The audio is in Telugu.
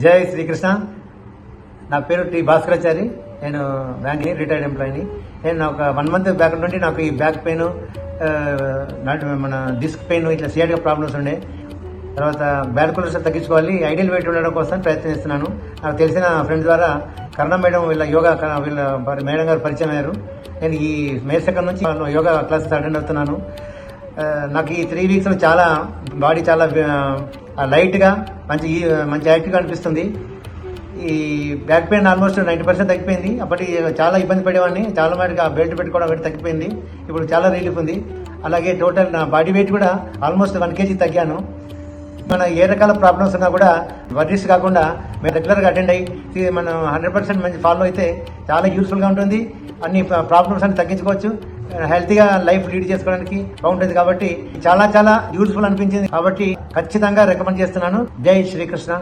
జై శ్రీకృష్ణ. నా పేరు టి భాస్కరాచారి. నేను బ్యాంక్ రిటైర్డ్ ఎంప్లాయీని. నేను ఒక 1 month బ్యాక్ నుండి నాకు ఈ బ్యాక్ పెయిన్, మన డిస్క్ పెయిన్, ఇట్లా సియాటికా ప్రాబ్లమ్స్ ఉండే. తర్వాత బ్యాడ్ కొలెస్ట్రాల్ తగ్గించుకోవాలి, ఐడియల్ వెయిట్ ఉండడం కోసం ప్రయత్నిస్తున్నాను. నాకు తెలిసిన ఫ్రెండ్ ద్వారా కరుణ మేడం వీళ్ళ యోగా మేడం గారు పరిచయం అయ్యారు. నేను ఈ మే 2 నుంచి యోగా క్లాసెస్ అటెండ్ అవుతున్నాను. నాకు ఈ 3 weeks చాలా బాడీ చాలా లైట్గా మంచి యాక్టివ్గా అనిపిస్తుంది. ఈ బ్యాక్ పెయిన్ ఆల్మోస్ట్ 90% తగ్గిపోయింది. అప్పటి చాలా ఇబ్బంది పడేవాడిని, చాలా మటుకు ఆ బెల్ట్ పెట్టుకోవడం పెట్టి తగ్గిపోయింది. ఇప్పుడు చాలా రిలీఫ్ ఉంది. అలాగే టోటల్ నా బాడీ వెయిట్ కూడా ఆల్మోస్ట్ 1 kg తగ్గాను. మన ఏ రకాల ప్రాబ్లమ్స్ ఉన్నా కూడా వర్రీస్ కాకుండా మేము రెగ్యులర్గా అటెండ్ అయ్యి మనం 100% మంచి ఫాలో అయితే చాలా యూస్ఫుల్గా ఉంటుంది. అన్ని ప్రాబ్లమ్స్ అన్ని తగ్గించుకోవచ్చు. హెల్తీగా లైఫ్ లీడ్ చేసుకోవడానికి బాగుంటుంది. కాబట్టి చాలా యూస్ఫుల్ అనిపించింది. కాబట్టి ఖచ్చితంగా రికమెండ్ చేస్తున్నాను. జై శ్రీకృష్ణ.